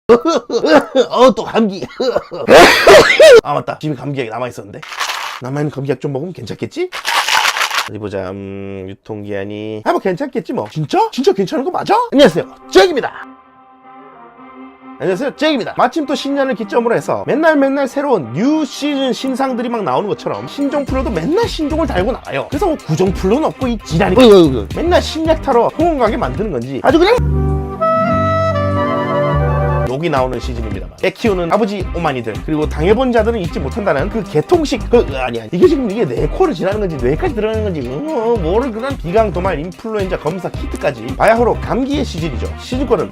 또 감기. 아, 맞다. 집에 감기약이 남아있었는데. 남아있는 감기약 좀 먹으면 괜찮겠지? 어디 보자. 유통기한이 뭐 괜찮겠지 뭐. 진짜? 진짜 괜찮은 거 맞아? 안녕하세요, 잭입니다. 안녕하세요, 잭입니다. 마침 또 신년을 기점으로 해서 맨날 새로운 뉴 시즌 신상들이 막 나오는 것처럼 신종플로도 맨날 신종을 달고 나와요. 그래서 뭐 구종플로는 없고 이 지랄이 맨날 신약 타러 홍원가게 만드는 건지 아주 그냥 녹이 나오는 시즌입니다. 애 키우는 아버지 오마니들, 그리고 당해본 자들은 잊지 못한다는 그 개통식 아니야, 이게 지금 이게 내 코를 지나는 건지 뇌까지 들어가는 건지 뭐를 그런 비강 도말 인플루엔자 검사 키트까지 바야흐로 감기의 시즌이죠. 시즌권은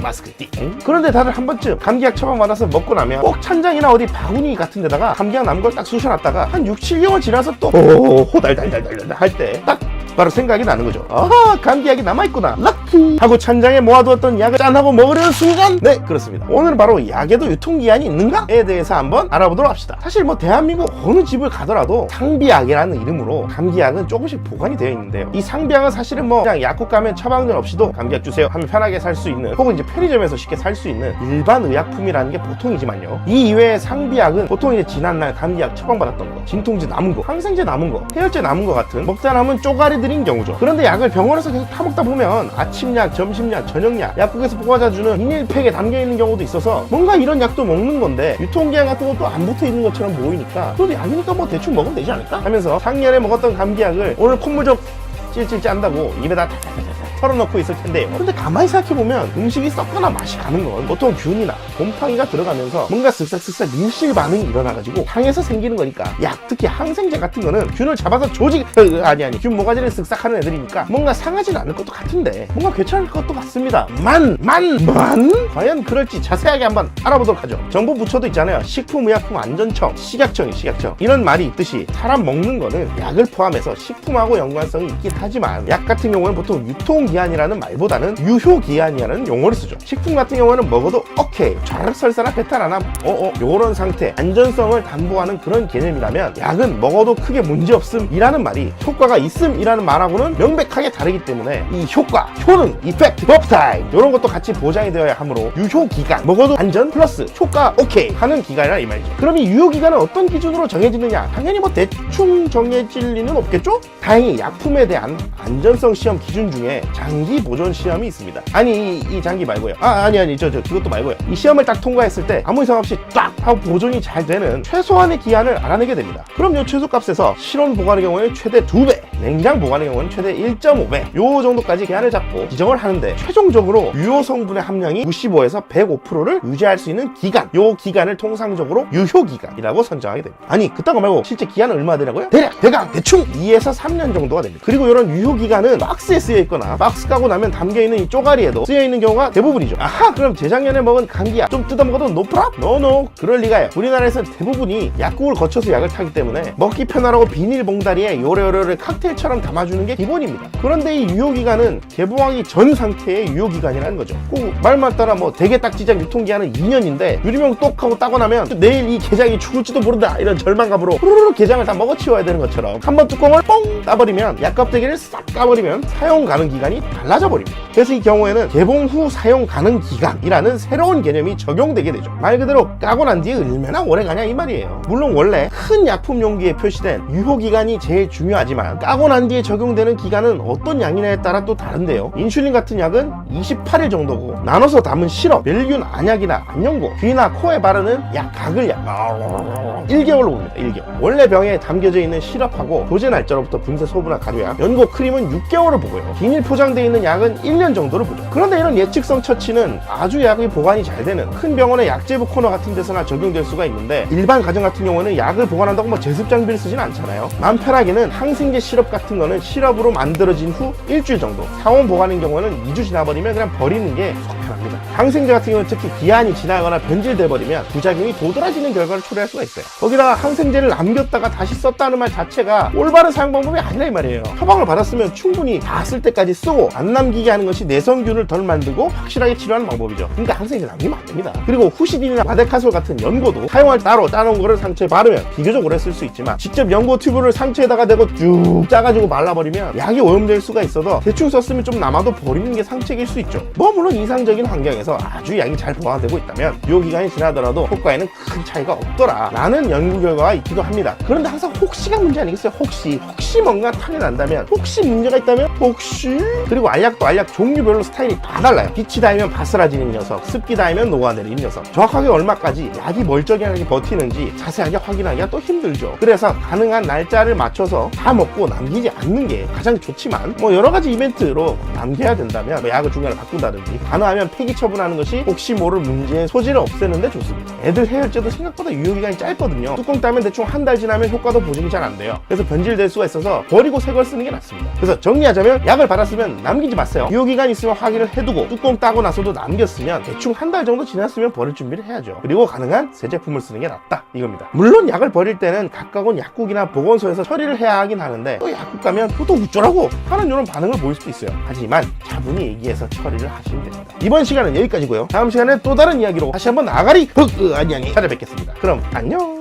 마스크 띠. 그런데 다들 한 번쯤 감기약 처방받아서 먹고 나면 꼭 찬장이나 어디 바구니 같은 데다가 감기약 남은 걸 딱 쑤셔놨다가 한 6, 7개월 지나서 또 호달달달달달 할 때 딱 바로 생각이 나는 거죠. 아하, 감기약이 남아있구나, 럭키 하고 찬장에 모아두었던 약을 짠하고 먹으려는 순간, 네, 그렇습니다. 오늘은 바로 약에도 유통기한이 있는가에 대해서 한번 알아보도록 합시다. 사실 뭐 대한민국 어느 집을 가더라도 상비약이라는 이름으로 감기약은 조금씩 보관이 되어 있는데요, 이 상비약은 사실은 뭐 그냥 약국 가면 처방전 없이도 감기약 주세요 하면 편하게 살 수 있는, 혹은 이제 편의점에서 쉽게 살 수 있는 일반 의약품이라는 게 보통이지만요, 이 이외의 상비약은 보통 이제 지난날 감기약 처방받았던 거, 진통제 남은 거, 항생제 남은 거, 해열제 남은 거 같은 먹다 남은 쪼가리 들인 경우죠. 그런데 약을 병원에서 계속 타먹다 보면 아침약, 점심약, 저녁약, 약국에서 뽑아다 주는 비닐팩에 담겨있는 경우도 있어서 뭔가 이런 약도 먹는 건데 유통기한 같은 것도 안 붙어있는 것처럼 보이니까 그래도 약이니까 뭐 대충 먹으면 되지 않을까 하면서 작년에 먹었던 감기약을 오늘 콧물 좀 찔찔 짠다고 입에다 털어놓고 있을 텐데요. 근데 가만히 생각해보면 음식이 썩거나 맛이 가는 건 보통 균이나 곰팡이가 들어가면서 뭔가 쓱싹쓱싹 밀실 반응이 일어나가지고 향에서 생기는 거니까, 약, 특히 항생제 같은 거는 균을 잡아서 균 모가지를 쓱싹하는 애들이니까 뭔가 상하지는 않을 것도 같은데 뭔가 괜찮을 것도 같습니다. 과연 그럴지 자세하게 한번 알아보도록 하죠. 정부 부처도 있잖아요. 식품의약품안전청, 식약청 이런 말이 있듯이 사람 먹는 거는 약을 포함해서 식품하고 연관성이 있긴 하지만 약 같은 경우는 보통 유통기한이라는 말보다는 유효기한이라는 용어를 쓰죠. 식품 같은 경우는 먹어도 오케이, 좌르륵 설사나 배탈 안 함, 요런 상태, 안전성을 담보하는 그런 개념이라면 약은 먹어도 크게 문제없음이라는 말이 효과가 있음이라는 말하고는 명백하게 다르기 때문에 이 효과, 효능, 이펙트, 버프타임 요런 것도 같이 보장이 되어야 하므로 유효기간, 먹어도 안전 플러스 효과 오케이 하는 기간이라 이 말이죠. 그럼 이 유효기간은 어떤 기준으로 정해지느냐? 당연히 뭐 대충 정해질 리는 없겠죠? 다행히 약품에 대한 안전성 시험 기준 중에 장기 보존 시험이 있습니다. 아니 이 장기 말고요. 그것도 말고요. 이 시험을 딱 통과했을 때 아무 이상 없이 딱 하고 보존이 잘 되는 최소한의 기한을 알아내게 됩니다. 그럼 요 최소값에서 실온 보관의 경우에는 최대 2배, 냉장 보관의 경우는 최대 1.5배 요 정도까지 기한을 잡고 지정을 하는데, 최종적으로 유효 성분의 함량이 95에서 105%를 유지할 수 있는 기간, 요 기간을 통상적으로 유효기간이라고 선정하게 됩니다. 아니 그딴 거 말고 실제 기한은 얼마 되라고요? 대충 2에서 3년 정도가 됩니다. 그리고 이런 유효기간은 박스에 쓰여 있거나 박스 까고 나면 담겨있는 이 쪼가리에도 쓰여 있는 경우가 대부분이죠. 아하, 그럼 재작년에 먹은 감기약 좀 뜯어먹어도 노프랍? 노, 그럴 리가요. 우리나라에서 대부분이 약국을 거쳐서 약을 타기 때문에 먹기 편하라고 비닐봉다리에 요래요래 칵테일처럼 담아주는 게 기본입니다. 그런데 이 유효기간은 개봉하기 전 상태의 유효기간이라는 거죠. 꼭 말만 따라 뭐 대게딱지장 유통기한은 2년인데 유리병 똑 하고 따고 나면 내일 이 게장이 죽을지도 모른다 이런 절망감으로 후루룩 게장을 다 먹어치워야 되는 것처럼 한번 뚜껑을 뽕 따버리면, 약껍데기를 싹 까버리면 사용 가능 기간이 달라져 버립니다. 그래서 이 경우에는 개봉 후 사용 가능 기간이라는 새로운 개념이 적용되게 되죠. 말 그대로 까고 난 뒤에 얼마나 오래 가냐 이 말이에요. 물론 원래 큰 약품 용기에 표시된 유효기간이 제일 중요하지만 까고 난 뒤에 적용되는 기간은 어떤 양이냐에 따라 또 다른데요. 인슐린 같은 약은 28일 정도고, 나눠서 담은 시럽, 멸균 안약이나 안연고, 귀나 코에 바르는 약, 가글약 1개월로 봅니다. 1개월. 원래 병에 담겨져 있는 시럽하고 도제 날짜로부터 분쇄 소부나 가루약, 연고, 크림은 6개월을 보고요. 비닐 포장되어 있는 약은 1년 정도를 보죠. 그런데 이런 예측성 처치는 아주 약이 보관이 잘 되는 큰 병원의 약재부 코너 같은 데서나 적용될 수가 있는데, 일반 가정 같은 경우는 약을 보관한다고 뭐 제습 장비를 쓰진 않잖아요. 마음 편하게는 항생제 시럽 같은 거는 시럽으로 만들어진 후 일주일 정도, 상온 보관인 경우는 2주 지나버리면 그냥 버리는 게 속 편합니다. 항생제 같은 경우는 특히 기한이 지나거나 변질돼 버리면 부작용이 도드라지는 결과를 초래할 수가 있어요. 거기다가 항생제를 남겼다가 다시 썼다는 말 자체가 올바른 사용 방법이 아니라 이 말이에요. 처방을 받았으면 충분히 다 쓸 때까지 쓰고 안 남기게 하는 것이 내성균을 덜 만들고 확실하게 치료하는 방법이죠. 그러니까 항생제 남기면 안 됩니다. 그리고 후시딘이나 마데카솔 같은 연고도 사용할 따로 짜놓은 거를 상처에 바르면 비교적 오래 쓸 수 있지만, 직접 연고 튜브를 상처에다가 대고 쭉 짜가지고 말라버리면 약이 오염될 수가 있어서 대충 썼으면 좀 남아도 버리는 게 상책일 수 있죠. 뭐 물론 이상적인 환경에서 아주 약이 잘 보관되고 있다면 유효기간이 지나더라도 효과에는 큰 차이가 없더라 라는 연구 결과가 있기도 합니다. 그런데 항상 혹시가 문제 아니겠어요? 혹시 뭔가 탈이 난다면, 혹시 문제가 있다면, 혹시. 그리고 알약도 알약 종류별로 스타일이 다 달라요. 빛이 닿으면 바스라지는 녀석, 습기 닿으면 녹아내리는 녀석, 정확하게 얼마까지 약이 멀쩡하게 버티는지 자세하게 확인하기가 또 힘들죠. 그래서 가능한 날짜를 맞춰서 다 먹고 남기지 않는 게 가장 좋지만, 뭐 여러 가지 이벤트로 남겨야 된다면 뭐 약을 중간에 바꾼다든지, 가능하면 폐기 처분하는 것이 혹시 모를 문제의 소지를 없애는 데 좋습니다. 애들 해열제도 생각보다 유효기간이 짧거든요. 뚜껑 따면 대충 한 달 지나면 효과도 보증이 잘 안 돼요. 그래서 변질될 수가 있어서 버리고 새 걸 쓰는 게 낫습니다. 그래서 정리하자면, 약을 받았으면 남기지 마세요. 유효기간 있으면 확인을 해두고, 뚜껑 따고 나서도 남겼으면 대충 한 달 정도 지났으면 버릴 준비를 해야죠. 그리고 가능한 새 제품을 쓰는 게 낫다 이겁니다. 물론 약을 버릴 때는 가까운 약국이나 보건소에서 처리를 해야 하긴 하는데, 또 약국 가면 또 어쩌라고 하는 이런 반응을 보일 수도 있어요. 하지만 차분히 얘기해서 처리를 하시면 됩니다. 이번 시간은 여기까지고요. 다음 시간에 또 다른 이야기로 다시 한번 아가리 아니 찾아뵙겠습니다. 그럼 안녕.